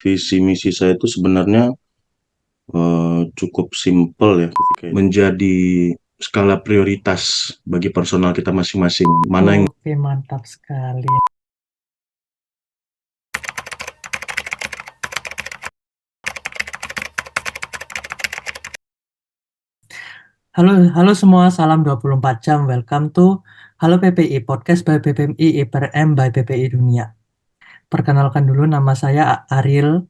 visi misi saya itu sebenarnya cukup simpel ya, ketika menjadi skala prioritas bagi personal kita masing-masing. Mana yang Oke, mantap sekali. Halo, halo semua, salam 24 jam. Welcome to Halo PPI, podcast by BPMI, IPRM by PPI Dunia. Perkenalkan dulu, nama saya Ariel.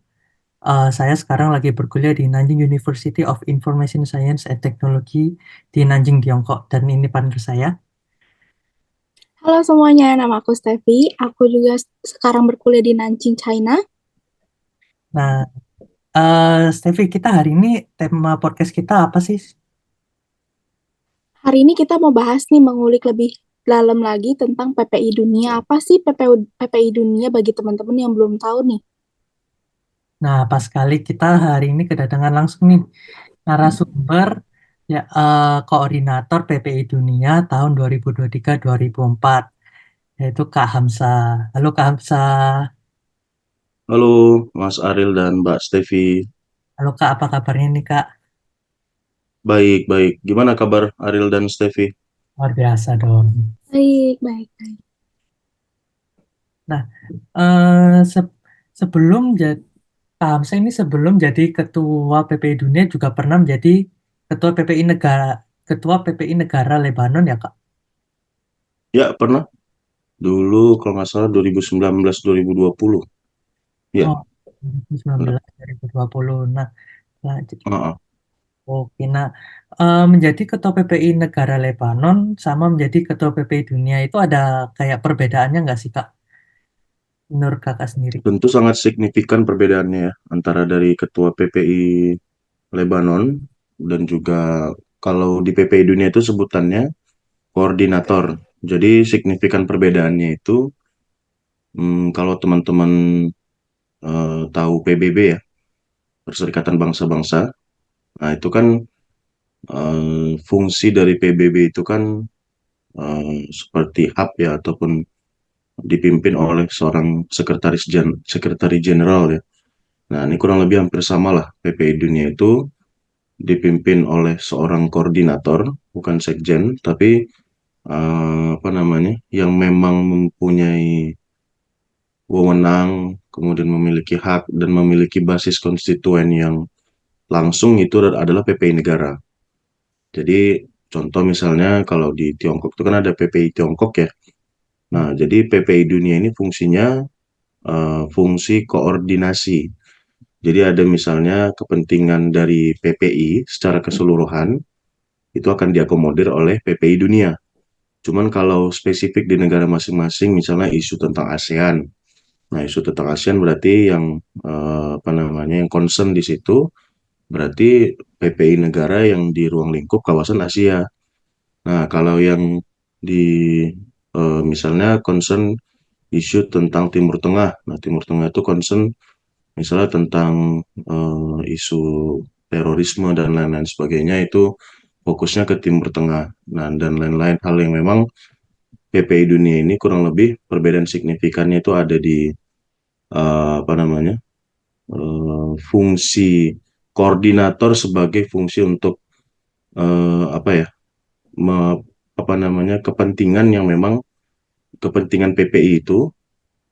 Saya sekarang lagi berkuliah di Nanjing University of Information Science and Technology di Nanjing, Tiongkok. Dan ini partner saya. Halo semuanya, nama aku Steffi. Aku juga sekarang berkuliah di Nanjing, China. Nah, Steffi, kita hari ini tema podcast kita apa sih? Hari ini kita mau bahas nih, mengulik lebih dalam lagi tentang PPI Dunia. Apa sih PPI Dunia bagi teman-teman yang belum tahu nih? Nah, pas kali kita hari ini kedatangan langsung nih narasumber, ya, koordinator PPI Dunia tahun 2023-2024, yaitu Kak Hamzah. Halo Kak Hamzah. Halo Mas Ariel dan Mbak Stevi. Halo Kak, apa kabarnya nih Kak? Baik, baik. Gimana kabar Ariel dan Stevi? Luar biasa dong. Baik, baik, baik. Nah, sebelum jadi Kak Hamzah ini sebelum jadi Ketua PPI Dunia juga pernah menjadi Ketua PPI Negara Lebanon ya Kak? Ya, pernah. Dulu kalau nggak salah 2019-2020. Ya, Oh, pernah. 2019, 2020. Nah, lanjut. Heeh. Oke, nah, menjadi ketua PPI negara Lebanon sama menjadi ketua PPI dunia itu ada kayak perbedaannya nggak sih Kak? Menurut Kakak sendiri? Tentu sangat signifikan perbedaannya ya, antara dari Ketua PPI Lebanon dan juga kalau di PPI Dunia itu sebutannya koordinator. Jadi signifikan perbedaannya itu, kalau teman-teman tahu PBB ya, Perserikatan Bangsa-Bangsa. Nah, itu kan fungsi dari PBB itu kan seperti hub ya, ataupun dipimpin oleh seorang sekretaris jenderal ya. Nah, ini kurang lebih hampir sama lah. PPI Dunia itu dipimpin oleh seorang koordinator, bukan sekjen, tapi apa namanya, yang memang mempunyai wewenang, kemudian memiliki hak dan memiliki basis konstituen yang langsung itu adalah PPI negara. Jadi contoh misalnya kalau di Tiongkok itu kan ada PPI Tiongkok ya. Nah, jadi PPI Dunia ini fungsinya fungsi koordinasi. Jadi ada misalnya kepentingan dari PPI secara keseluruhan itu akan diakomodir oleh PPI Dunia. Cuman kalau spesifik di negara masing-masing, misalnya isu tentang ASEAN. Nah, isu tentang ASEAN berarti yang apa namanya, yang concern di situ berarti PPI negara yang di ruang lingkup kawasan Asia. Nah, kalau yang di misalnya concern isu tentang Timur Tengah. Nah, Timur Tengah itu concern misalnya tentang isu terorisme dan lain-lain sebagainya, itu fokusnya ke Timur Tengah. Nah, dan lain-lain hal yang memang PPI Dunia ini kurang lebih perbedaan signifikannya itu ada di apa namanya, fungsi koordinator sebagai fungsi untuk apa ya, me- apa namanya, kepentingan yang memang kepentingan PPI itu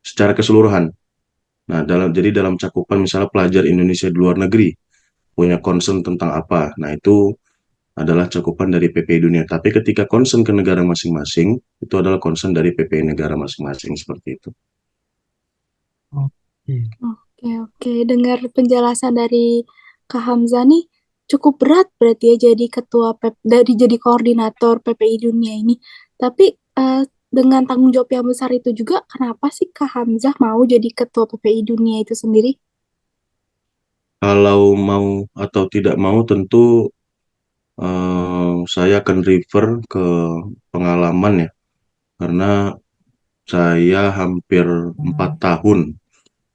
secara keseluruhan. Nah, jadi dalam cakupan misalnya pelajar Indonesia di luar negeri punya concern tentang apa, nah itu adalah cakupan dari PPI Dunia. Tapi ketika concern ke negara masing-masing, itu adalah concern dari PPI negara masing-masing, seperti itu. Oke. Oke, oke. Dengar penjelasan dari Kak Hamzah nih, cukup berat berarti ya jadi jadi koordinator PPI Dunia ini. Tapi eh, dengan tanggung jawab yang besar itu juga, kenapa sih Kak Hamzah mau jadi ketua PPI Dunia itu sendiri? Kalau mau atau tidak mau, tentu saya akan refer ke pengalaman ya, karena saya hampir 4 tahun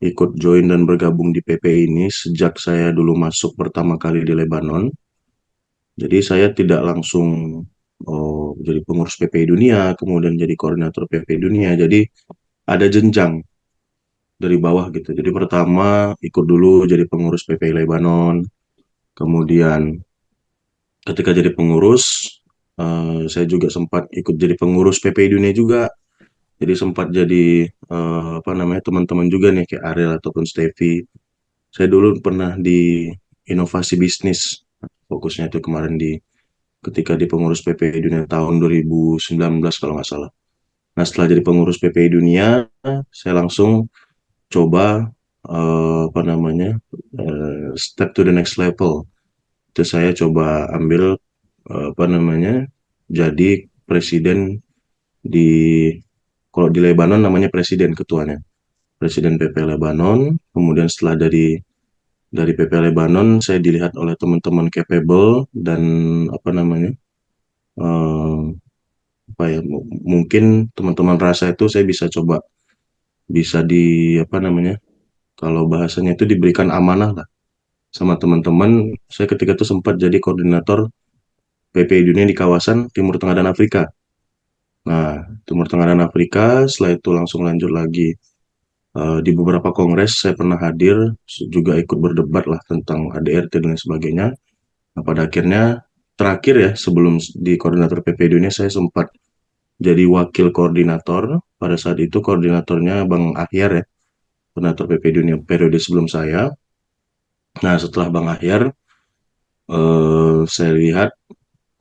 ikut join dan bergabung di PP ini sejak saya dulu masuk pertama kali di Lebanon. Jadi saya tidak langsung jadi pengurus PPI Dunia, kemudian jadi koordinator PPI Dunia. Jadi ada jenjang. dari bawah gitu. Jadi pertama ikut dulu jadi pengurus PPI Lebanon, kemudian ketika jadi pengurus, saya juga sempat ikut jadi pengurus PPI Dunia juga. Jadi sempat jadi apa namanya teman-teman juga nih kayak Ariel ataupun Steffi. Saya dulu pernah di inovasi bisnis, fokusnya itu kemarin di ketika di pengurus PPI Dunia tahun 2019 kalau nggak salah. Nah setelah jadi pengurus PPI Dunia, saya langsung coba apa namanya step to the next level. Itu saya coba ambil apa namanya jadi presiden di kalau di Lebanon namanya presiden ketuanya presiden PP Lebanon. Kemudian setelah dari PP Lebanon saya dilihat oleh teman-teman capable dan apa namanya eh, apa ya mungkin teman-teman rasa itu saya bisa coba bisa di apa namanya kalau bahasanya itu diberikan amanah lah sama teman-teman. Saya ketika itu sempat jadi koordinator PPI Dunia di kawasan Timur Tengah dan Afrika. Nah, Timur Tengah dan Afrika, setelah itu langsung lanjut lagi di beberapa kongres saya pernah hadir, juga ikut berdebat lah tentang ADRT dan lain sebagainya. Nah, pada akhirnya terakhir ya sebelum di koordinator PP Dunia saya sempat jadi wakil koordinator. Pada saat itu koordinatornya Bang Ahyar ya, koordinator PP Dunia periode sebelum saya. Nah, setelah Bang Ahyar, saya lihat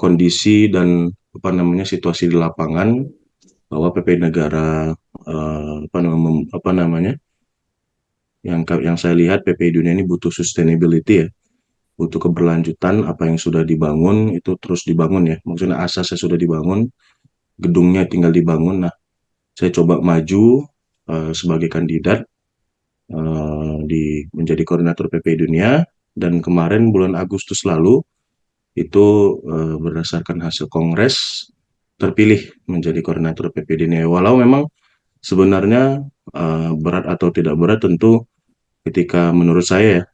kondisi dan apa namanya situasi di lapangan bahwa PP negara apa namanya yang saya lihat PPI Dunia ini butuh sustainability ya, butuh keberlanjutan apa yang sudah dibangun itu terus dibangun ya. Maksudnya asasnya sudah dibangun, gedungnya tinggal dibangun. Nah, saya coba maju sebagai kandidat di menjadi koordinator PPI Dunia dan kemarin bulan Agustus lalu itu berdasarkan hasil kongres terpilih menjadi koordinator PPI Dunia. Walau memang sebenarnya berat atau tidak berat tentu ketika menurut saya ya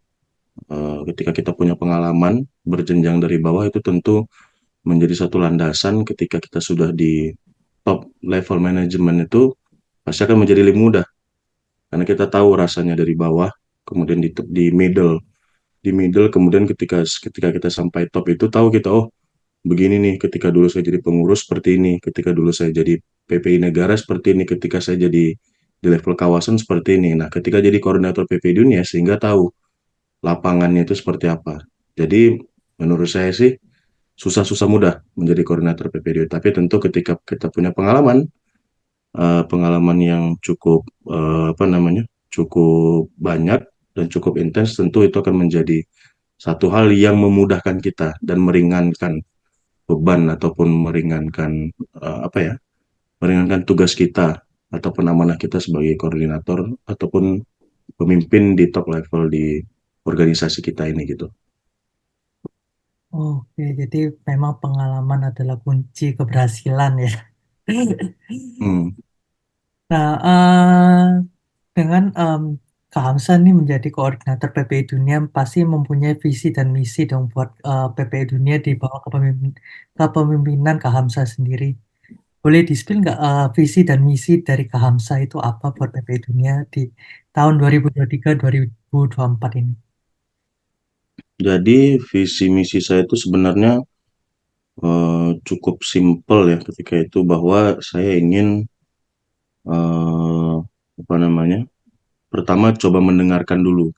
ketika kita punya pengalaman berjenjang dari bawah itu tentu menjadi satu landasan ketika kita sudah di top level manajemen itu pasti akan menjadi lebih mudah karena kita tahu rasanya dari bawah kemudian di middle kemudian ketika ketika kita sampai top itu tahu kita oh begini nih ketika dulu saya jadi pengurus seperti ini ketika dulu saya jadi PPI negara seperti ini ketika saya jadi di level kawasan seperti ini. Nah ketika jadi koordinator PPI dunia sehingga tahu lapangannya itu seperti apa. Jadi menurut saya sih susah-susah mudah menjadi koordinator PPDU. Tapi tentu ketika kita punya pengalaman, pengalaman yang cukup apa namanya, cukup banyak dan cukup intens, tentu itu akan menjadi satu hal yang memudahkan kita dan meringankan beban ataupun meringankan apa ya, meringankan tugas kita ataupun amanah kita sebagai koordinator ataupun pemimpin di top level di organisasi kita ini gitu. Oke, jadi memang pengalaman adalah kunci keberhasilan ya. Hmm. Nah, dengan Kak Hamzah nih menjadi koordinator PPI Dunia pasti mempunyai visi dan misi dong buat PPI Dunia di bawah kepemimpinan Kak Hamzah sendiri. Boleh di-spill nggak visi dan misi dari Kak Hamzah itu apa buat PPI Dunia di tahun 2023-2024 ini? Jadi visi misi saya itu sebenarnya cukup simpel ya ketika itu bahwa saya ingin eh, apa namanya pertama coba mendengarkan dulu.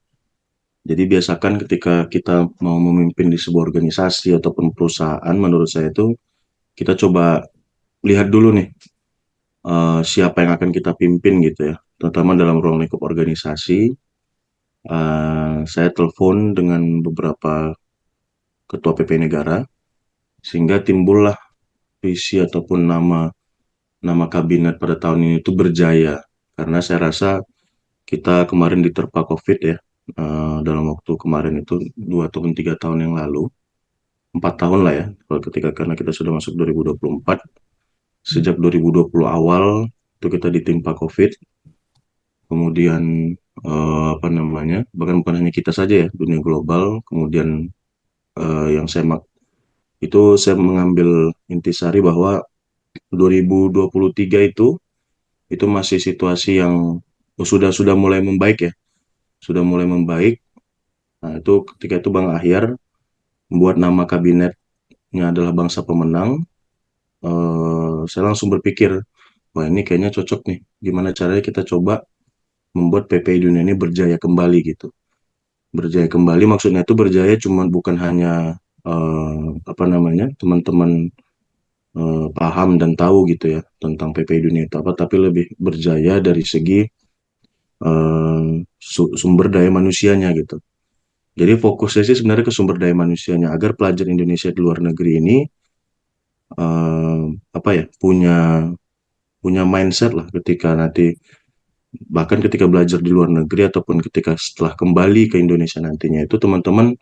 Jadi biasakan ketika kita mau memimpin di sebuah organisasi ataupun perusahaan, menurut saya itu kita coba lihat dulu nih siapa yang akan kita pimpin gitu ya, terutama dalam ruang lingkup organisasi. Saya telepon dengan beberapa ketua PP negara sehingga timbullah visi ataupun nama nama kabinet pada tahun ini itu berjaya karena saya rasa kita kemarin diterpa COVID ya dalam waktu kemarin itu 2 ataupun 3 tahun yang lalu 4 tahun lah ya kalau ketika karena kita sudah masuk 2024 sejak 2020 awal itu kita ditimpa COVID kemudian apa namanya bahkan bukan hanya kita saja ya dunia global kemudian yang itu saya mengambil intisari bahwa 2023 itu masih situasi yang sudah mulai membaik ya, sudah mulai membaik. Nah, itu ketika itu Bang Ahyar membuat nama kabinetnya adalah Bangsa Pemenang. Saya langsung berpikir, wah ini kayaknya cocok nih. Gimana caranya kita coba membuat PPI Dunia ini berjaya kembali gitu. Berjaya kembali maksudnya itu berjaya cuman bukan hanya apa namanya teman-teman paham dan tahu gitu ya tentang PPI Dunia itu apa, tapi lebih berjaya dari segi sumber daya manusianya gitu. Jadi fokusnya sih sebenarnya ke sumber daya manusianya agar pelajar Indonesia di luar negeri ini eh, apa ya punya punya mindset lah ketika nanti bahkan ketika belajar di luar negeri ataupun ketika setelah kembali ke Indonesia nantinya itu teman-teman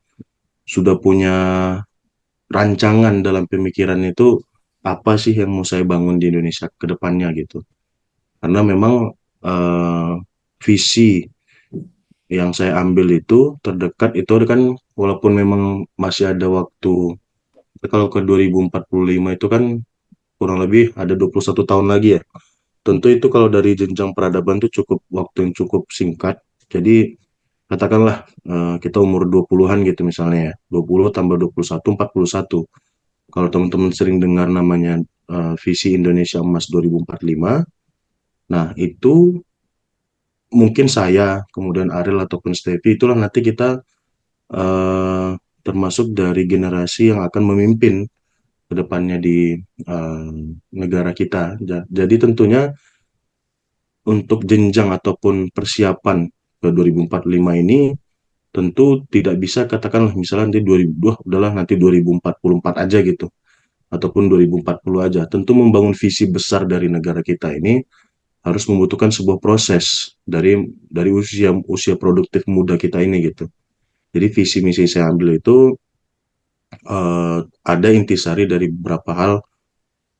sudah punya rancangan dalam pemikiran itu apa sih yang mau saya bangun di Indonesia ke depannya gitu. Karena memang eh, visi yang saya ambil itu terdekat itu kan walaupun memang masih ada waktu kalau ke 2045 itu kan kurang lebih ada 21 tahun lagi ya. Tentu itu kalau dari jenjang peradaban itu cukup waktu yang cukup singkat. Jadi katakanlah kita umur 20-an gitu misalnya ya. 20 tambah 21, 41. Kalau teman-teman sering dengar namanya visi Indonesia Emas 2045, nah itu mungkin saya, kemudian Ariel ataupun Stevie itulah nanti kita eh, termasuk dari generasi yang akan memimpin ke depannya di eh, negara kita. Jadi tentunya untuk jenjang ataupun persiapan ke 2045 ini tentu tidak bisa katakanlah misalnya nanti 2002 udahlah nanti 2044 aja gitu ataupun 2040 aja. Tentu membangun visi besar dari negara kita ini harus membutuhkan sebuah proses dari usia usia produktif muda kita ini gitu. Jadi visi misi saya ambil itu ada intisari dari beberapa hal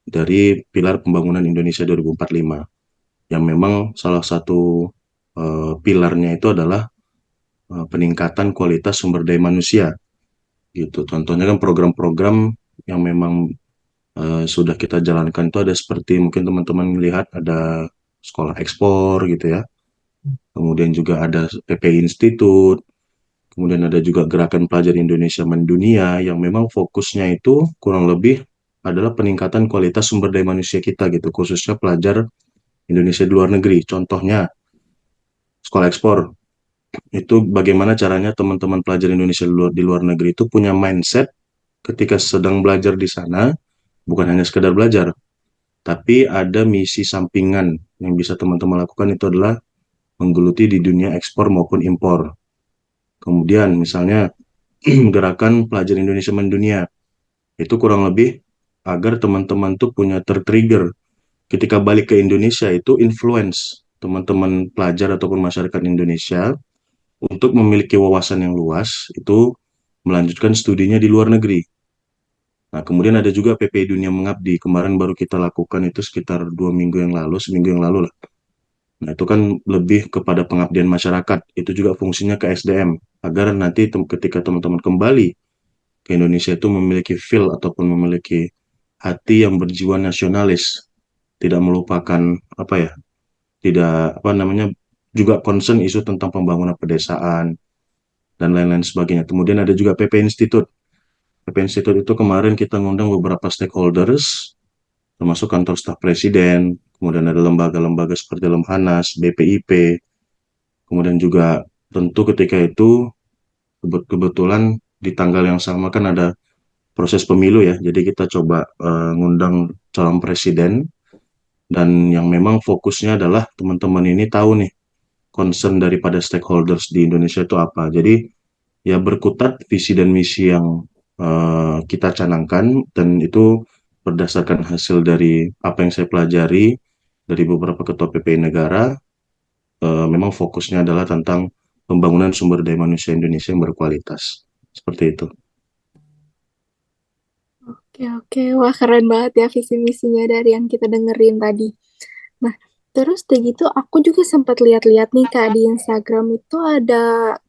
dari pilar pembangunan Indonesia 2045 yang memang salah satu pilarnya itu adalah peningkatan kualitas sumber daya manusia gitu. Contohnya kan program-program yang memang sudah kita jalankan itu ada seperti mungkin teman-teman melihat ada sekolah ekspor gitu ya. Kemudian juga ada PPI Institute, kemudian ada juga Gerakan Pelajar Indonesia Mendunia yang memang fokusnya itu kurang lebih adalah peningkatan kualitas sumber daya manusia kita gitu, khususnya pelajar Indonesia di luar negeri. Contohnya sekolah ekspor itu bagaimana caranya teman-teman pelajar Indonesia di luar negeri itu punya mindset ketika sedang belajar di sana bukan hanya sekedar belajar, tapi ada misi sampingan yang bisa teman-teman lakukan itu adalah menggeluti di dunia ekspor maupun impor. Kemudian misalnya gerakan pelajar Indonesia mendunia itu kurang lebih agar teman-teman tuh punya tertrigger ketika balik ke Indonesia itu influence teman-teman pelajar ataupun masyarakat Indonesia untuk memiliki wawasan yang luas itu melanjutkan studinya di luar negeri. Nah, kemudian ada juga PPI Dunia Mengabdi. Kemarin baru kita lakukan itu sekitar 2 minggu yang lalu, seminggu yang lalu lah. Nah, itu kan lebih kepada pengabdian masyarakat. Itu juga fungsinya ke SDM. Agar nanti ketika teman-teman kembali ke Indonesia itu memiliki feel ataupun memiliki hati yang berjiwa nasionalis. Tidak melupakan, apa ya, tidak, apa namanya, juga concern isu tentang pembangunan pedesaan, dan lain-lain sebagainya. Kemudian ada juga PP Institute. PP Institute itu kemarin kita ngundang beberapa stakeholders, termasuk kantor staf presiden, kemudian ada lembaga-lembaga seperti Lemhanas, BPIP, kemudian juga tentu ketika itu kebetulan di tanggal yang sama kan ada proses pemilu ya, jadi kita coba ngundang calon presiden dan yang memang fokusnya adalah teman-teman ini tahu nih concern daripada stakeholders di Indonesia itu apa. Jadi ya berkutat visi dan misi yang kita canangkan dan itu berdasarkan hasil dari apa yang saya pelajari dari beberapa ketua PPI negara, memang fokusnya adalah tentang pembangunan sumber daya manusia Indonesia yang berkualitas. Seperti itu. Oke, oke. Wah, keren banget ya visi misinya dari yang kita dengerin tadi. Nah, terus kayak gitu aku juga sempat lihat-lihat nih Kak di Instagram itu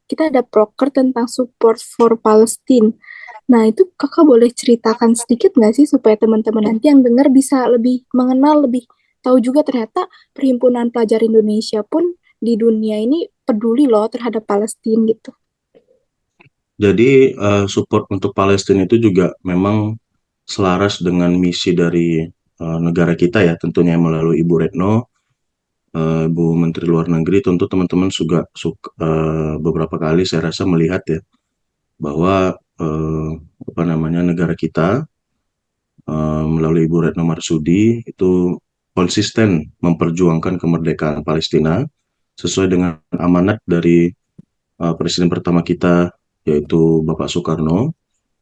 kita ada proker tentang support for Palestine. Nah, itu Kakak boleh ceritakan sedikit nggak sih supaya teman-teman nanti yang dengar bisa lebih mengenal, lebih tahu juga ternyata Perhimpunan Pelajar Indonesia pun di dunia ini peduli loh terhadap Palestina gitu. Jadi support untuk Palestina itu juga memang selaras dengan misi dari negara kita ya, tentunya melalui Ibu Retno, Ibu Menteri Luar Negeri. Tentu teman-teman juga beberapa kali saya rasa melihat ya bahwa apa namanya negara kita melalui Ibu Retno Marsudi itu konsisten memperjuangkan kemerdekaan Palestina sesuai dengan amanat dari presiden pertama kita yaitu Bapak Soekarno.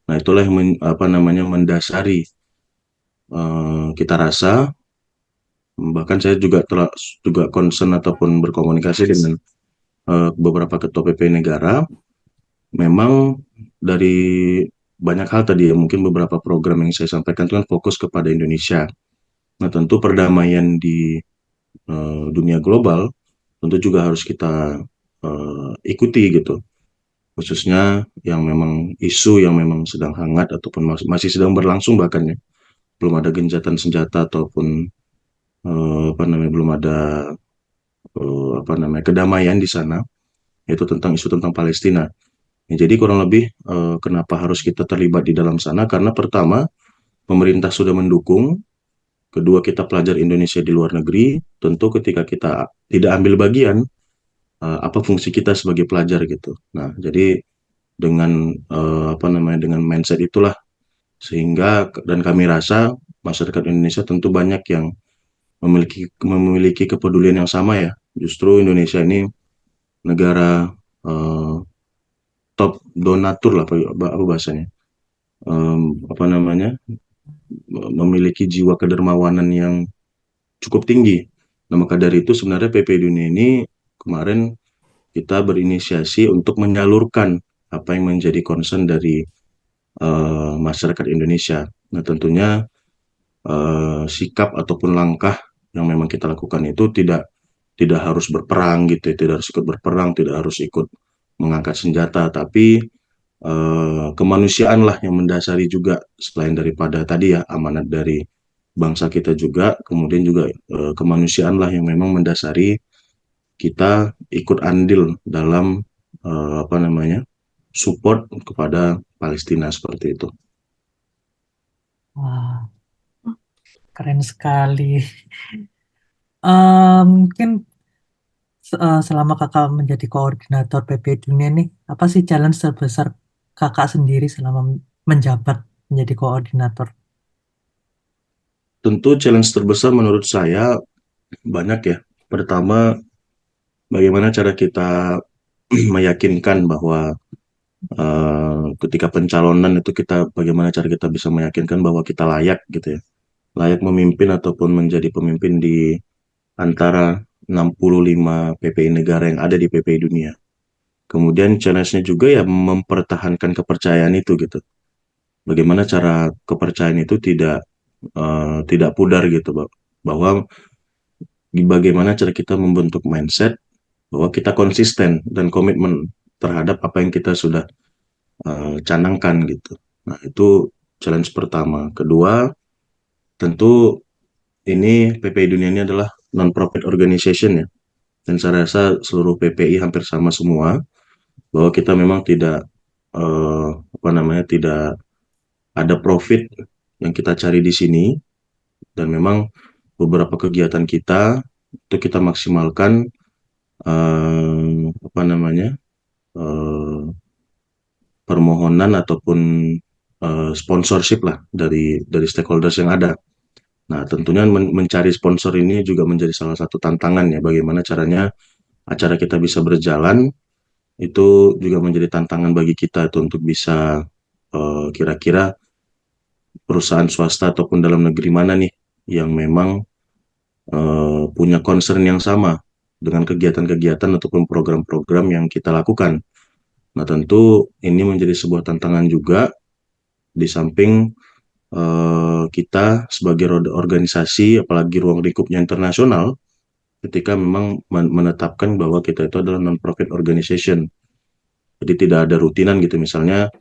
Nah, itulah yang apa namanya mendasari kita rasa, bahkan saya juga concern ataupun berkomunikasi dengan beberapa ketua PP negara. Memang dari banyak hal tadi ya, mungkin beberapa program yang saya sampaikan itu kan fokus kepada Indonesia. Nah, tentu perdamaian di dunia global tentu juga harus kita ikuti gitu, khususnya yang memang isu yang memang sedang hangat ataupun masih sedang berlangsung bahkan ya, belum ada gencatan senjata ataupun apa namanya belum ada apa namanya kedamaian di sana, yaitu tentang isu tentang Palestina. Ya, jadi kurang lebih kenapa harus kita terlibat di dalam sana? Karena pertama pemerintah sudah mendukung, kedua kita pelajar Indonesia di luar negeri, tentu ketika kita tidak ambil bagian, apa fungsi kita sebagai pelajar gitu. Nah, jadi dengan apa namanya dengan mindset itulah sehingga dan kami rasa masyarakat Indonesia tentu banyak yang memiliki kepedulian yang sama ya. Justru Indonesia ini negara eh, top donatur lah apa bahasanya. Apa namanya? Memiliki jiwa kedermawanan yang cukup tinggi. Nah, maka dari itu sebenarnya PP Dunia ini kemarin kita berinisiasi untuk menyalurkan apa yang menjadi concern dari masyarakat Indonesia. Nah, tentunya sikap ataupun langkah yang memang kita lakukan itu tidak tidak harus berperang gitu, ya, tidak harus ikut berperang, tidak harus ikut mengangkat senjata, tapi kemanusiaan lah yang mendasari juga selain daripada tadi ya amanat dari bangsa kita juga, kemudian juga kemanusiaan lah yang memang mendasari kita ikut andil dalam apa namanya support kepada Palestina seperti itu. Wah, keren sekali. Mungkin selama kakak menjadi koordinator PP Dunia nih, apa sih challenge terbesar kakak sendiri selama menjabat menjadi koordinator? Tentu challenge terbesar menurut saya banyak ya. Pertama, bagaimana cara kita meyakinkan bahwa ketika pencalonan itu kita bagaimana cara kita bisa meyakinkan bahwa kita layak gitu ya. Layak memimpin ataupun menjadi pemimpin di antara 65 PPI negara yang ada di PPI dunia. Kemudian challenge-nya juga ya mempertahankan kepercayaan itu gitu. Bagaimana cara kepercayaan itu tidak pudar gitu, bahwa bagaimana cara kita membentuk mindset bahwa kita konsisten dan komitmen terhadap apa yang kita sudah canangkan gitu. Nah, itu challenge pertama. Kedua, tentu ini PPI Dunia ini adalah non-profit organization ya. Dan saya rasa seluruh PPI hampir sama semua, bahwa kita memang tidak apa namanya tidak ada profit yang kita cari di sini, dan memang beberapa kegiatan kita itu kita maksimalkan apa namanya eh, permohonan ataupun sponsorship lah dari stakeholders yang ada. Nah, tentunya mencari sponsor ini juga menjadi salah satu tantangan ya. Bagaimana caranya acara kita bisa berjalan itu juga menjadi tantangan bagi kita itu untuk bisa kira-kira perusahaan swasta ataupun dalam negeri mana nih yang memang punya concern yang sama dengan kegiatan-kegiatan ataupun program-program yang kita lakukan. Nah, tentu ini menjadi sebuah tantangan juga di samping kita sebagai roda organisasi, apalagi ruang lingkupnya internasional, ketika memang menetapkan bahwa kita itu adalah non-profit organization. Jadi tidak ada rutinan gitu. Misalnya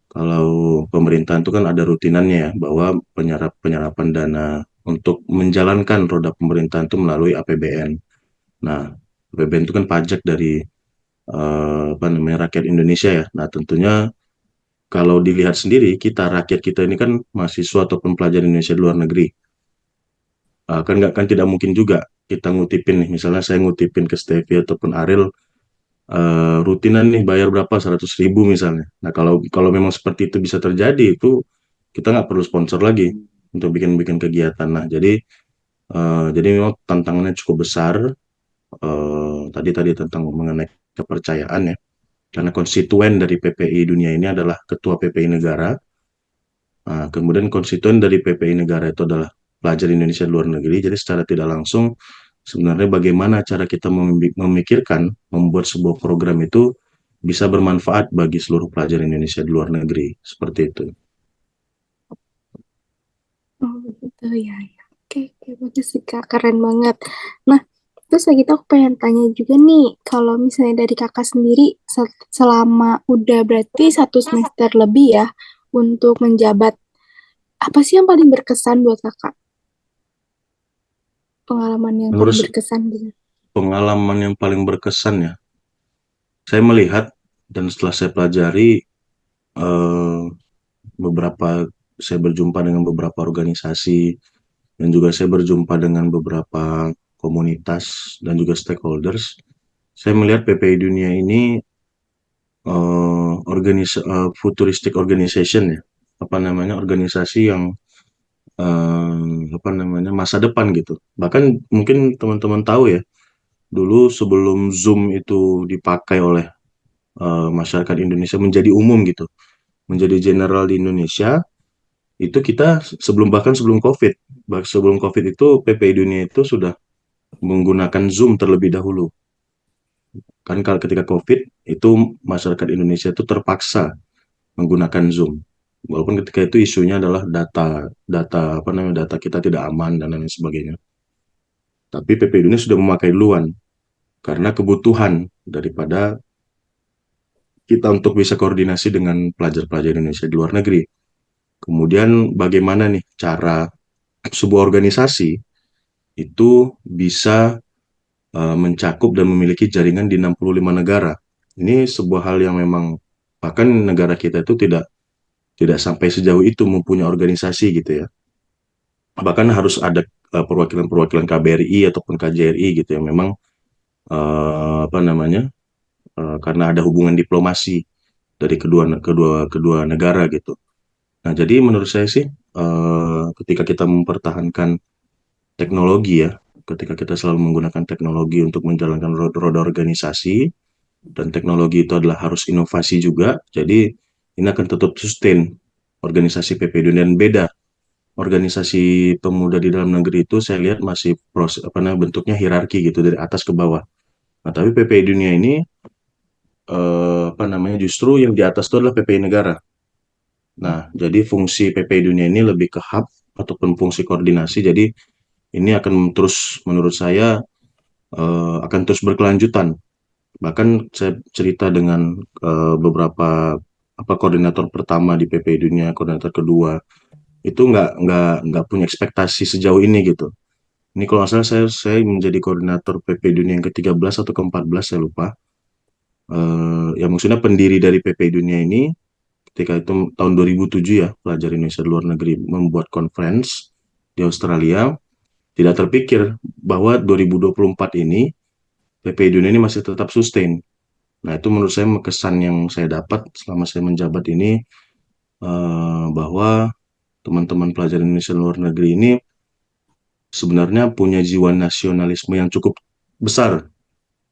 kalau pemerintahan itu kan ada rutinannya ya, bahwa penyerapan dana untuk menjalankan roda pemerintahan itu melalui APBN. Nah, APBN itu kan pajak dari rakyat Indonesia ya. Nah, tentunya kalau dilihat sendiri, rakyat kita ini kan mahasiswa ataupun pelajar Indonesia di luar negeri. Kan tidak mungkin juga kita ngutipin nih, misalnya saya ngutipin ke Stevie ataupun Ariel, rutinan nih bayar berapa, 100.000 misalnya. Nah, kalau kalau memang seperti itu bisa terjadi, itu kita nggak perlu sponsor lagi untuk bikin-bikin kegiatan. Nah, jadi memang tantangannya cukup besar. Tadi tadi tentang mengenai kepercayaan ya, karena konstituen dari PPI Dunia ini adalah Ketua PPI Negara. Nah, kemudian konstituen dari PPI Negara itu adalah pelajar Indonesia di luar negeri. Jadi secara tidak langsung sebenarnya bagaimana cara kita memikirkan membuat sebuah program itu bisa bermanfaat bagi seluruh pelajar Indonesia di luar negeri. Seperti itu. Oh gitu ya, ya. Oke, oke, bagus sih Kak, keren banget. Nah, terus lagi tuh aku pengen tanya juga nih, kalau misalnya dari Kakak sendiri selama udah berarti 1 semester lebih ya untuk menjabat, apa sih yang paling berkesan buat Kakak? Pengalaman yang paling Menurut berkesan gitu. pengalaman yang paling berkesan ya, saya melihat dan setelah saya pelajari, eh, beberapa saya berjumpa dengan beberapa organisasi dan juga saya berjumpa dengan beberapa komunitas dan juga stakeholders. Saya melihat PPI Dunia ini futuristic organization ya, apa namanya, organisasi yang apa namanya, masa depan gitu. Bahkan mungkin teman-teman tahu ya, dulu sebelum Zoom itu dipakai oleh masyarakat Indonesia menjadi umum gitu, menjadi general di Indonesia, itu kita bahkan sebelum COVID, sebelum COVID itu PPI Dunia itu sudah menggunakan Zoom terlebih dahulu. Kan kalau ketika COVID itu masyarakat Indonesia itu terpaksa menggunakan Zoom. Walaupun ketika itu isunya adalah data data apa namanya, data kita tidak aman dan lain sebagainya. Tapi PPI Dunia sudah memakai duluan karena kebutuhan daripada kita untuk bisa koordinasi dengan pelajar-pelajar Indonesia di luar negeri. Kemudian bagaimana nih cara sebuah organisasi itu bisa mencakup dan memiliki jaringan di 65 negara. Ini sebuah hal yang memang bahkan negara kita itu tidak tidak sampai sejauh itu mempunyai organisasi gitu ya. Bahkan harus ada perwakilan-perwakilan KBRI ataupun KJRI gitu yang memang apa namanya, karena ada hubungan diplomasi dari kedua kedua kedua negara gitu. Nah, jadi menurut saya sih, ketika kita mempertahankan teknologi ya, ketika kita selalu menggunakan teknologi untuk menjalankan roda organisasi, dan teknologi itu adalah harus inovasi juga, jadi ini akan tetap sustain organisasi PPI Dunia. Dan beda, organisasi pemuda di dalam negeri itu saya lihat masih proses apa namanya, bentuknya hierarki gitu dari atas ke bawah. Nah, tapi PPI Dunia ini apa namanya, justru yang di atas itu adalah PPI negara. Nah, jadi fungsi PPI Dunia ini lebih ke hub ataupun fungsi koordinasi. Jadi ini akan terus, menurut saya, akan terus berkelanjutan. Bahkan saya cerita dengan beberapa apa koordinator pertama di PPI Dunia, koordinator kedua, itu nggak punya ekspektasi sejauh ini gitu. Ini kalau nggak salah saya menjadi koordinator PPI Dunia yang ke-13 atau ke-14, saya lupa. Ya maksudnya pendiri dari PPI Dunia ini ketika itu tahun 2007 ya, pelajar Indonesia di luar negeri membuat conference di Australia. Tidak terpikir bahwa 2024 ini PPI Dunia ini masih tetap sustain. Nah, itu menurut saya kesan yang saya dapat selama saya menjabat ini, bahwa teman-teman pelajar Indonesia di luar negeri ini sebenarnya punya jiwa nasionalisme yang cukup besar.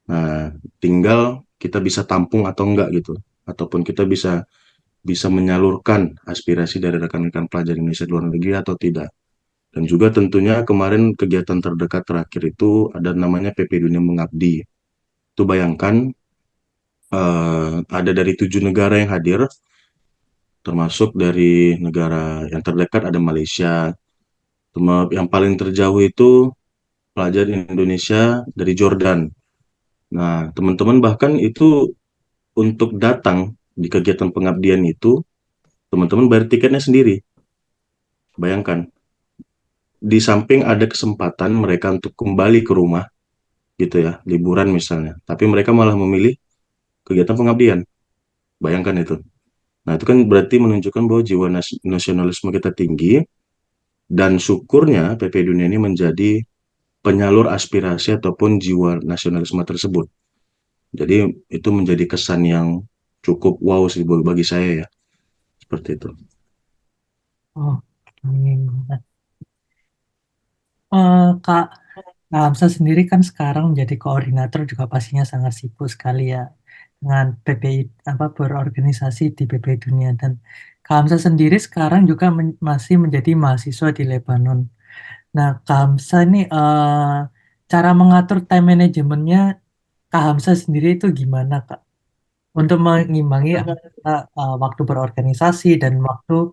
Nah, tinggal kita bisa tampung atau enggak gitu, ataupun kita bisa bisa menyalurkan aspirasi dari rekan-rekan pelajar Indonesia di luar negeri atau tidak. Dan juga tentunya kemarin kegiatan terdekat terakhir itu ada namanya PP Dunia Mengabdi. Itu bayangkan, ada dari 7 negara yang hadir, termasuk dari negara yang terdekat ada Malaysia, yang paling terjauh itu pelajar Indonesia dari Jordan. Nah, teman-teman bahkan itu untuk datang di kegiatan pengabdian itu, teman-teman bayar tiketnya sendiri. Bayangkan, di samping ada kesempatan mereka untuk kembali ke rumah, gitu ya, liburan misalnya. Tapi mereka malah memilih kegiatan pengabdian. Bayangkan itu. Nah, itu kan berarti menunjukkan bahwa jiwa nasionalisme kita tinggi, dan syukurnya PPI Dunia ini menjadi penyalur aspirasi ataupun jiwa nasionalisme tersebut. Jadi itu menjadi kesan yang cukup wow sih bagi saya ya, seperti itu. Oh, Nah, Kak Hamzah sendiri kan sekarang menjadi koordinator juga pastinya sangat sibuk sekali ya dengan PPI apa berorganisasi di PPI Dunia, dan Kak Hamzah sendiri sekarang juga masih menjadi mahasiswa di Lebanon. Nah, Kak Hamzah ini cara mengatur time manajemennya Kak Hamzah sendiri itu gimana, Kak? Untuk mengimbangi antara waktu berorganisasi dan waktu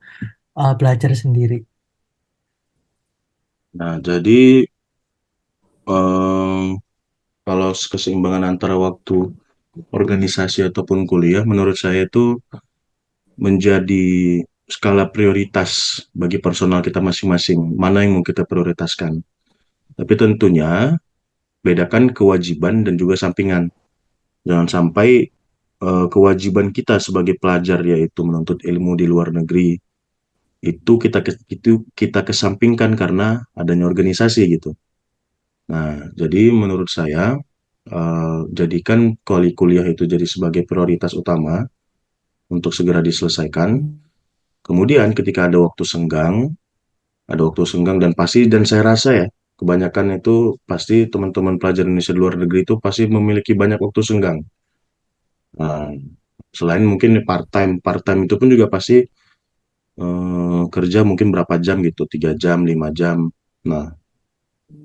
belajar sendiri. Nah, jadi em, kalau keseimbangan antara waktu organisasi ataupun kuliah, menurut saya itu menjadi skala prioritas bagi personal kita masing-masing. Mana yang mau kita prioritaskan? Tapi tentunya bedakan kewajiban dan juga sampingan. Jangan sampai kewajiban kita sebagai pelajar, yaitu menuntut ilmu di luar negeri, itu kita kesampingkan karena adanya organisasi gitu. Nah, jadi menurut saya jadikan kuliah itu jadi sebagai prioritas utama untuk segera diselesaikan. Kemudian ketika ada waktu senggang dan pasti, dan saya rasa ya kebanyakan itu pasti teman-teman pelajar Indonesia di luar negeri itu pasti memiliki banyak waktu senggang. Nah, selain mungkin part time itu pun juga pasti kerja mungkin berapa jam gitu, 3 jam, 5 jam. Nah,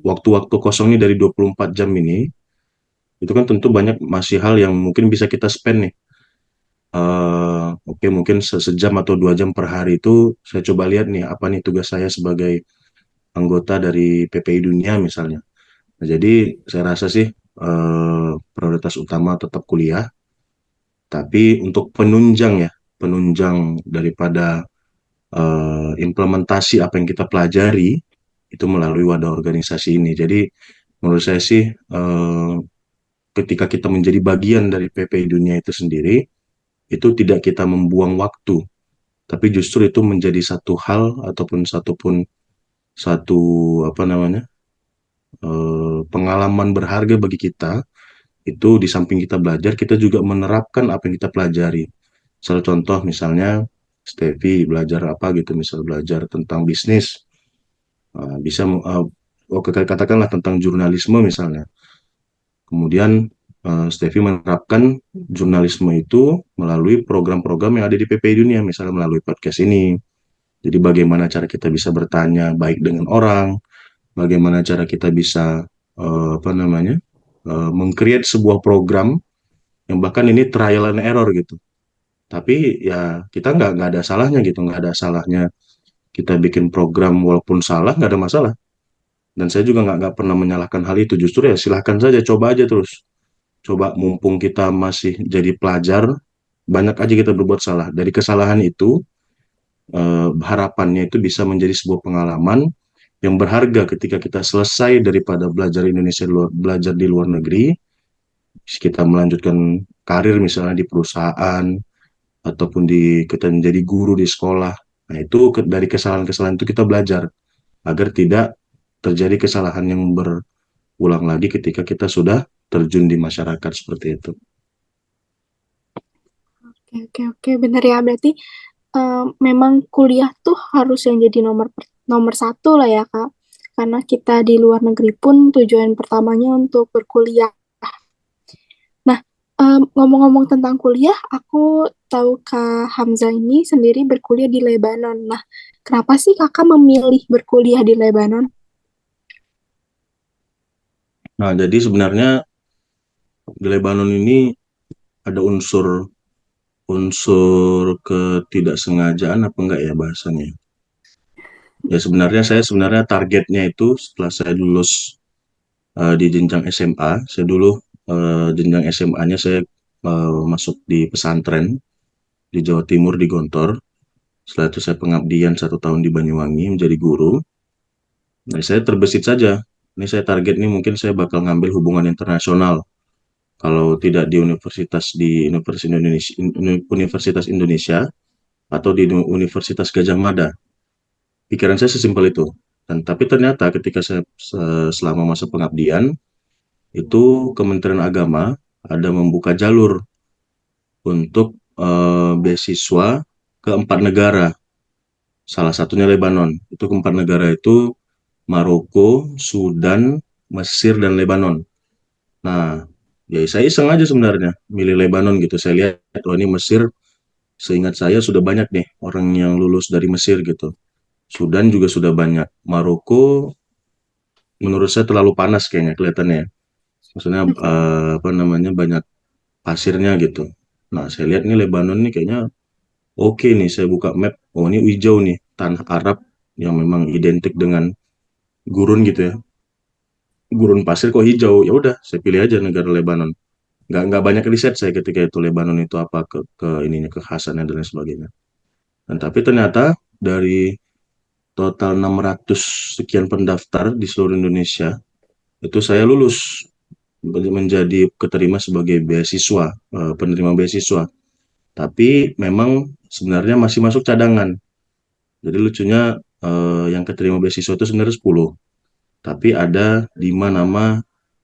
waktu-waktu kosong ini dari 24 jam ini, itu kan tentu banyak masih hal yang mungkin bisa kita spend nih. Oke, mungkin sejam atau 2 jam per hari itu saya coba lihat nih, apa nih tugas saya sebagai anggota dari PPI Dunia misalnya. Nah, jadi saya rasa sih prioritas utama tetap kuliah, tapi untuk penunjang daripada implementasi apa yang kita pelajari itu melalui wadah organisasi ini. Jadi menurut saya sih ketika kita menjadi bagian dari PPI Dunia itu sendiri, itu tidak kita membuang waktu, tapi justru itu menjadi satu hal ataupun satu apa namanya pengalaman berharga bagi kita. Itu di samping kita belajar, kita juga menerapkan apa yang kita pelajari. Salah contoh misalnya Steffi belajar apa gitu, misal belajar tentang bisnis. Bisa oke, katakanlah tentang jurnalisme misalnya. Kemudian Steffi menerapkan jurnalisme itu melalui program-program yang ada di PPI Dunia, misalnya melalui podcast ini. Jadi bagaimana cara kita bisa bertanya baik dengan orang, bagaimana cara kita bisa apa namanya meng-create sebuah program yang bahkan ini trial and error gitu. Tapi ya kita nggak ada salahnya gitu, nggak ada salahnya kita bikin program walaupun salah, nggak ada masalah. Dan saya juga nggak pernah menyalahkan hal itu. Justru ya silahkan saja, coba aja terus. Coba mumpung kita masih jadi pelajar, banyak aja kita berbuat salah. Dari kesalahan itu, harapannya itu bisa menjadi sebuah pengalaman yang berharga ketika kita selesai daripada belajar belajar di luar negeri, kita melanjutkan karir misalnya di perusahaan ataupun kita menjadi guru di sekolah. Nah, itu dari kesalahan-kesalahan itu kita belajar agar tidak terjadi kesalahan yang berulang lagi ketika kita sudah terjun di masyarakat seperti itu. Oke, oke, oke, benar ya. Berarti memang kuliah tuh harus yang jadi nomor satu lah ya, Kak. Karena kita di luar negeri pun tujuan pertamanya untuk berkuliah. Nah, ngomong-ngomong tentang kuliah, aku tahu Kak Hamzah ini sendiri berkuliah di Lebanon. Nah, kenapa sih Kakak memilih berkuliah di Lebanon? Nah, jadi sebenarnya di Lebanon ini ada unsur unsur ketidaksengajaan apa enggak ya bahasanya. Ya sebenarnya targetnya itu setelah saya lulus di jenjang SMA, saya dulu jenjang SMA-nya saya masuk di pesantren di Jawa Timur di Gontor. Setelah itu saya pengabdian 1 tahun di Banyuwangi menjadi guru. Nah, saya terbesit saja ini saya target nih mungkin saya bakal ngambil hubungan internasional. Kalau tidak di Universitas Indonesia atau di Universitas Gajah Mada. Pikiran saya sesimpel itu. Dan tapi ternyata ketika saya selama masa pengabdian itu Kementerian Agama ada membuka jalur untuk beasiswa ke 4 negara. Salah satunya Lebanon. Itu ke 4 negara itu Maroko, Sudan, Mesir, dan Lebanon. Nah, ya saya iseng aja sebenarnya milih Lebanon gitu. Saya lihat, oh ini Mesir, seingat saya sudah banyak nih orang yang lulus dari Mesir gitu. Sudan juga sudah banyak. Maroko, menurut saya terlalu panas kayaknya kelihatannya ya. Maksudnya apa namanya banyak pasirnya gitu. Nah, saya lihat nih Lebanon nih kayaknya oke nih. Saya buka map, oh ini hijau nih, tanah Arab yang memang identik dengan gurun gitu ya. Gurun pasir kok hijau, ya udah saya pilih aja negara Lebanon. Nggak banyak riset saya ketika itu Lebanon itu apa ke ininya kekhasannya dan lain sebagainya. Dan tapi ternyata dari total 600 sekian pendaftar di seluruh Indonesia itu saya lulus menjadi keterima sebagai beasiswa, penerima beasiswa. Tapi memang sebenarnya masih masuk cadangan. Jadi lucunya yang keterima beasiswa itu sebenarnya 10, tapi ada 5 nama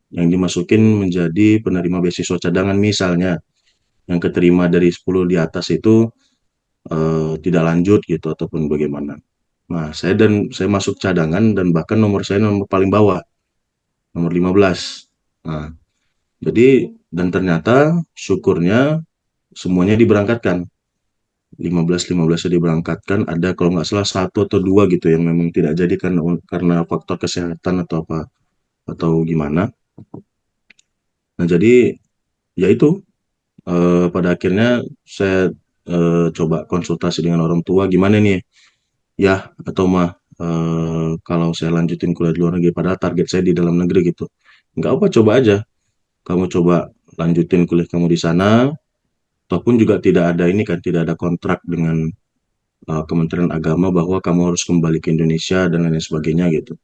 yang dimasukin menjadi penerima beasiswa cadangan. Misalnya yang keterima dari 10 di atas itu tidak lanjut gitu ataupun bagaimana. Nah, saya masuk cadangan dan bahkan nomor saya nomor paling bawah, nomor 15. Nah, jadi dan ternyata syukurnya semuanya diberangkatkan. 15-15 diberangkatkan, ada kalau nggak salah satu atau dua gitu yang memang tidak jadi karena faktor kesehatan atau apa atau gimana. Nah, jadi ya itu pada akhirnya saya coba konsultasi dengan orang tua gimana nih ya atau mah kalau saya lanjutin kuliah di luar negeri padahal target saya di dalam negeri gitu. Nggak apa, coba aja kamu coba lanjutin kuliah kamu di sana, ataupun juga tidak ada ini kan, tidak ada kontrak dengan Kementerian Agama bahwa kamu harus kembali ke Indonesia dan lain sebagainya gitu.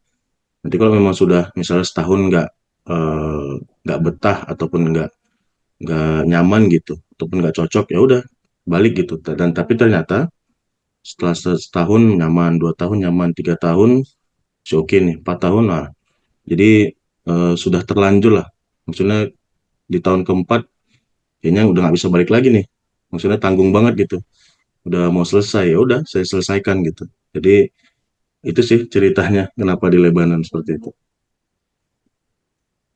Nanti kalau memang sudah misalnya setahun eh, nggak betah ataupun nggak nyaman gitu ataupun nggak cocok, ya udah balik gitu. Dan tapi ternyata setelah setahun nyaman, 2 tahun nyaman, 3 tahun si oke nih, 4 tahun lah. Jadi sudah terlanjur lah. Maksudnya di tahun keempat kayaknya udah nggak bisa balik lagi nih. Maksudnya tanggung banget gitu. Udah mau selesai, ya udah saya selesaikan gitu. Jadi itu sih ceritanya kenapa di Lebanon seperti itu.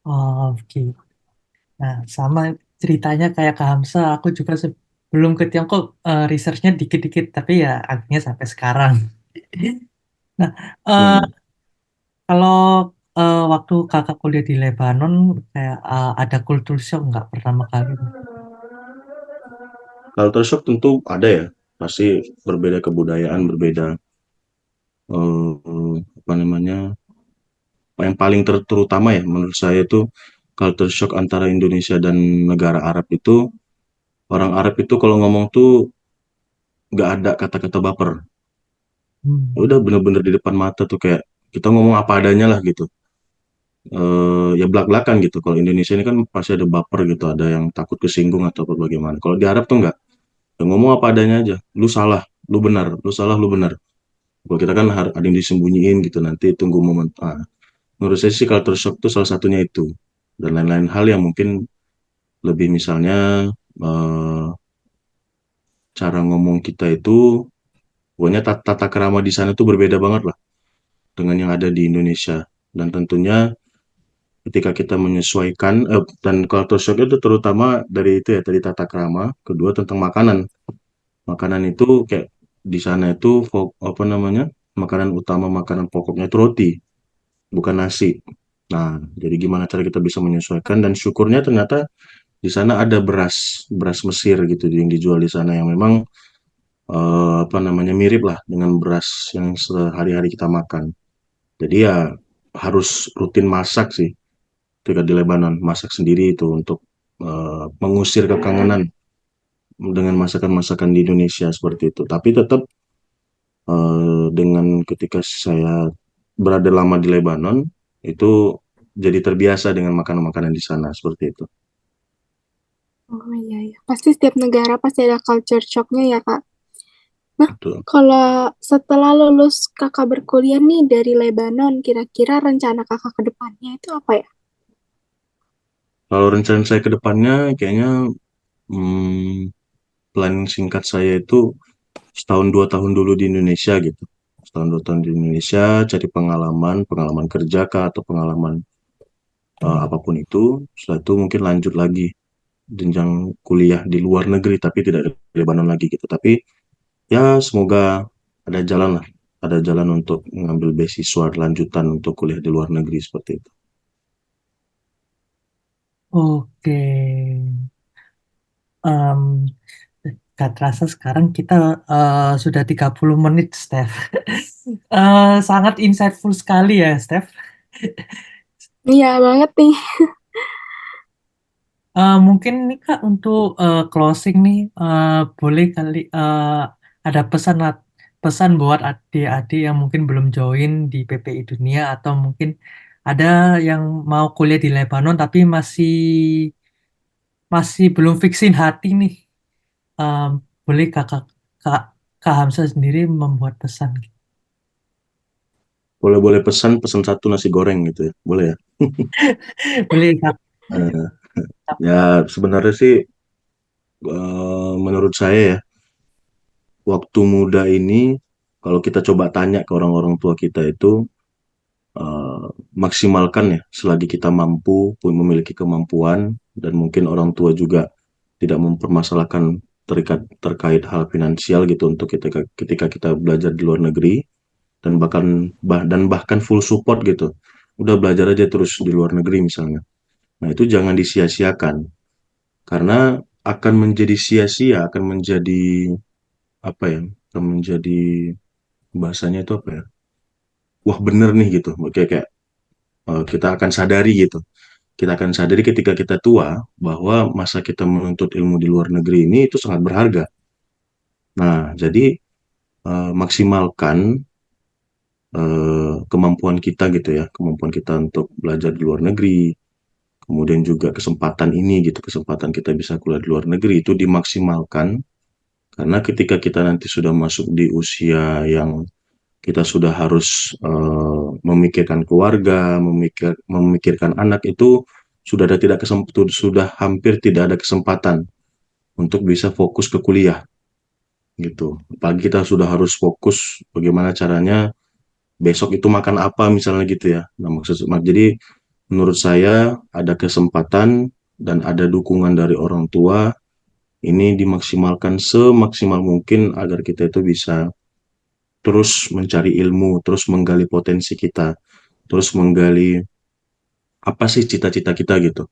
Oh, oke. Nah, sama ceritanya kayak Kak Hamsa, aku juga sebelum ke Tiongkok researchnya dikit-dikit, tapi ya akhirnya sampai sekarang. Nah, eh, Hmm. kalau waktu kakak kuliah di Lebanon, kayak ada culture shock nggak pertama kali? Culture shock tentu ada ya, pasti berbeda kebudayaan, berbeda apa namanya, yang paling terutama ya menurut saya itu culture shock antara Indonesia dan negara Arab itu, orang Arab itu kalau ngomong tuh nggak ada kata-kata baper. Ya Hmm. udah bener-bener di depan mata tuh kayak kita ngomong apa adanya lah gitu. Ya belak-belakan gitu. Kalau Indonesia ini kan pasti ada baper gitu, ada yang takut kesinggung atau apa bagaimana. Kalau di Arab tuh nggak, ya ngomong apa adanya aja. Lu salah, lu benar, lu salah, lu benar. Kalau kita kan ada yang disembunyiin gitu, nanti tunggu momen. Menurut saya sih culture shock itu salah satunya itu. Dan lain-lain hal yang mungkin lebih misalnya eh, cara ngomong kita itu, pokoknya tata krama di sana tuh berbeda banget lah dengan yang ada di Indonesia. Dan tentunya ketika kita menyesuaikan, dan culture shock itu terutama dari itu ya, tadi tata krama, kedua tentang makanan. Makanan itu kayak di sana itu apa namanya, makanan utama, makanan pokoknya itu roti, bukan nasi. Nah, jadi gimana cara kita bisa menyesuaikan, dan syukurnya ternyata di sana ada beras, beras Mesir gitu yang dijual di sana yang memang apa namanya mirip lah dengan beras yang sehari-hari kita makan. Jadi ya harus rutin masak sih ketika di Lebanon, masak sendiri itu untuk mengusir kekangenan dengan masakan-masakan di Indonesia seperti itu. Tapi tetap dengan ketika saya berada lama di Lebanon itu jadi terbiasa dengan makanan-makanan di sana seperti itu. Oh iya, iya. Pasti setiap negara pasti ada culture shock-nya ya, Kak. Nah, Betul. kalau setelah lulus kakak berkuliah nih dari Lebanon, kira-kira rencana kakak ke depannya itu apa ya? Kalau rencana saya ke depannya, kayaknya planning singkat saya itu setahun 2 tahun dulu di Indonesia gitu. Setahun 2 tahun di Indonesia, cari pengalaman, pengalaman kerja kah atau pengalaman apapun itu. Setelah itu mungkin lanjut lagi jenjang kuliah di luar negeri, tapi tidak di Lebanon lagi gitu. Tapi ya semoga ada jalan lah, ada jalan untuk mengambil beasiswa lanjutan untuk kuliah di luar negeri seperti itu. Oke. Em, Gak terasa sekarang kita sudah 30 menit, Steph. Sangat insightful sekali ya, Steph. Iya banget nih. Mungkin nih Kak untuk closing nih, boleh kali ada pesan buat adik-adik yang mungkin belum join di PPI Dunia atau mungkin ada yang mau kuliah di Lebanon tapi masih masih belum fixin hati nih. Em, Boleh kakak Kak, Kak Hamzah sendiri membuat pesan. Boleh-boleh pesan satu nasi goreng gitu ya, boleh ya? Boleh Kak. Eh, ya sebenarnya sih menurut saya ya, waktu muda ini kalau kita coba tanya ke orang-orang tua kita itu maksimalkan ya selagi kita mampu pun memiliki kemampuan dan mungkin orang tua juga tidak mempermasalahkan terkait hal finansial gitu untuk ketika kita belajar di luar negeri dan bahkan full support gitu. Udah belajar aja terus di luar negeri misalnya. Nah, itu jangan disia-siakan karena akan menjadi sia-sia, akan menjadi apa ya? Akan menjadi bahasanya itu apa ya? Wah, bener nih gitu. Kayak kita akan sadari gitu. Kita akan sadari ketika kita tua bahwa masa kita menuntut ilmu di luar negeri ini itu sangat berharga. Nah, jadi maksimalkan kemampuan kita gitu ya, kemampuan kita untuk belajar di luar negeri, kemudian juga kesempatan ini gitu, kesempatan kita bisa kuliah di luar negeri itu dimaksimalkan karena ketika kita nanti sudah masuk di usia yang kita sudah harus memikirkan keluarga, memikirkan anak itu sudah hampir tidak ada kesempatan untuk bisa fokus ke kuliah gitu. Apalagi kita sudah harus fokus bagaimana caranya besok itu makan apa misalnya gitu ya. Nah, jadi menurut saya ada kesempatan dan ada dukungan dari orang tua ini dimaksimalkan semaksimal mungkin agar kita itu bisa terus mencari ilmu, terus menggali potensi kita, terus menggali apa sih cita-cita kita gitu.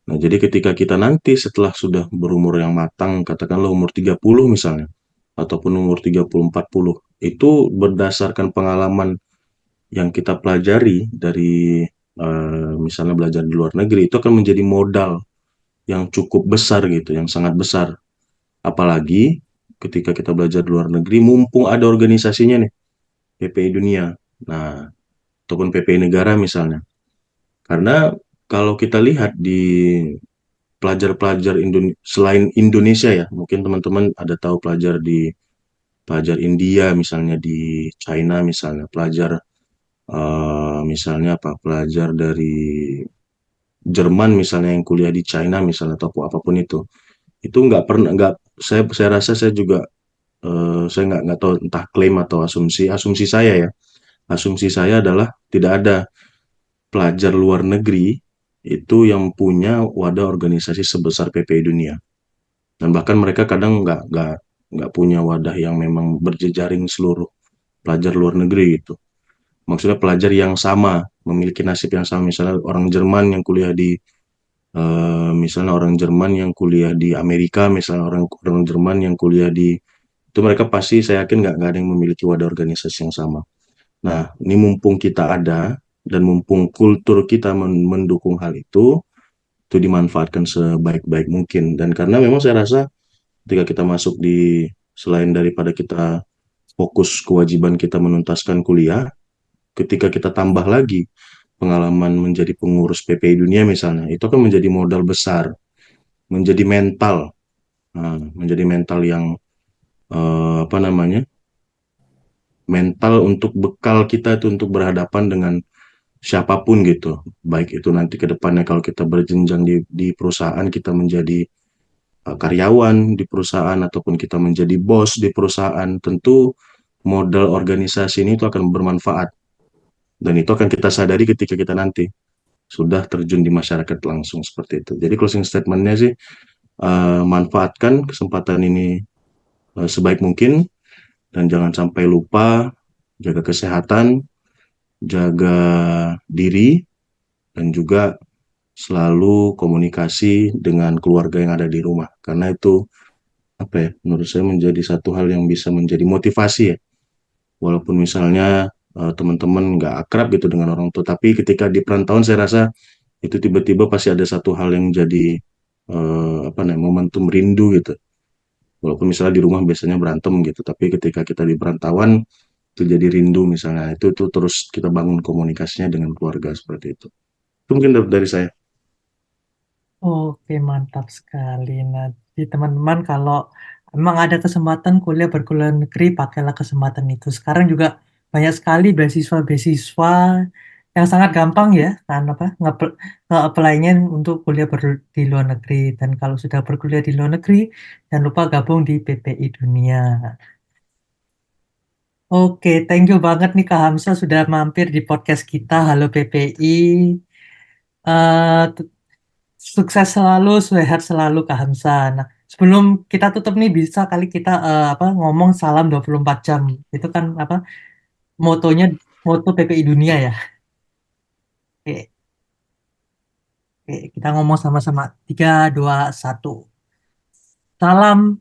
Nah, jadi ketika kita nanti setelah sudah berumur yang matang, katakanlah umur 30 misalnya, ataupun umur 30-40, itu berdasarkan pengalaman yang kita pelajari dari misalnya belajar di luar negeri, itu akan menjadi modal yang cukup besar gitu, yang sangat besar. Apalagi ketika kita belajar di luar negeri, mumpung ada organisasinya nih, PPI Dunia, nah, ataupun PPI Negara misalnya. Karena kalau kita lihat di pelajar-pelajar selain Indonesia ya, mungkin teman-teman ada tahu pelajar India misalnya di China misalnya, pelajar misalnya apa, pelajar dari Jerman misalnya yang kuliah di China misalnya atau apapun itu nggak pernah nggak saya rasa saya juga saya nggak tahu entah klaim atau asumsi saya ya, asumsi saya adalah tidak ada pelajar luar negeri itu yang punya wadah organisasi sebesar PPI Dunia. Dan bahkan mereka kadang nggak punya wadah yang memang berjejaring seluruh pelajar luar negeri gitu. Maksudnya pelajar yang sama, memiliki nasib yang sama. Misalnya orang Jerman yang kuliah di misalnya orang Jerman yang kuliah di Amerika, misalnya orang orang Jerman yang kuliah di itu mereka pasti saya yakin nggak ada yang memiliki wadah organisasi yang sama. Nah, ini mumpung kita ada dan mumpung kultur kita mendukung hal itu dimanfaatkan sebaik-baik mungkin. Dan karena memang saya rasa ketika kita masuk di selain daripada kita fokus kewajiban kita menuntaskan kuliah, ketika kita tambah lagi pengalaman menjadi pengurus PPI Dunia misalnya, itu kan menjadi modal besar, menjadi mental, menjadi mental yang apa namanya, mental untuk bekal kita itu untuk berhadapan dengan siapapun gitu. Baik itu nanti ke depannya kalau kita berjenjang di perusahaan, kita menjadi karyawan di perusahaan ataupun kita menjadi bos di perusahaan, tentu modal organisasi ini itu akan bermanfaat dan itu akan kita sadari ketika kita nanti sudah terjun di masyarakat langsung seperti itu. Jadi closing statementnya sih, manfaatkan kesempatan ini sebaik mungkin dan jangan sampai lupa jaga kesehatan, jaga diri, dan juga selalu komunikasi dengan keluarga yang ada di rumah karena itu apa ya, menurut saya menjadi satu hal yang bisa menjadi motivasi ya, walaupun misalnya teman-teman nggak akrab gitu dengan orang tua, tapi ketika di perantauan saya rasa itu tiba-tiba pasti ada satu hal yang jadi apa namanya, momentum rindu gitu, walaupun misalnya di rumah biasanya berantem gitu, tapi ketika kita di perantauan itu jadi rindu misalnya, itu terus kita bangun komunikasinya dengan keluarga seperti itu mungkin dari saya. Oke, mantap sekali. Nanti teman-teman kalau memang ada kesempatan berkuliah negeri, pakailah kesempatan itu. Sekarang juga banyak sekali beasiswa-beasiswa yang sangat gampang ya, kan apa nge-apply-nya untuk di luar negeri. Dan kalau sudah berkuliah di luar negeri, jangan lupa gabung di PPI Dunia. Oke, thank you banget nih Kak Hamzah sudah mampir di podcast kita. Halo PPI. Eh, Sukses selalu, sehat selalu Kak Hamsa. Nah, sebelum kita tutup nih bisa kali kita ngomong salam 24 jam. Itu kan motonya moto PPI Dunia ya. Oke, oke, kita ngomong sama-sama. 3 2 1. Salam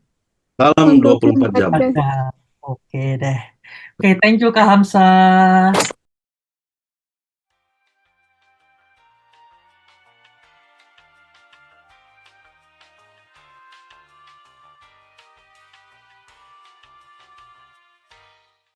Salam Salam 24 24 jam. jam. ada. Oke deh. Oke, thank you Kak Hamsa.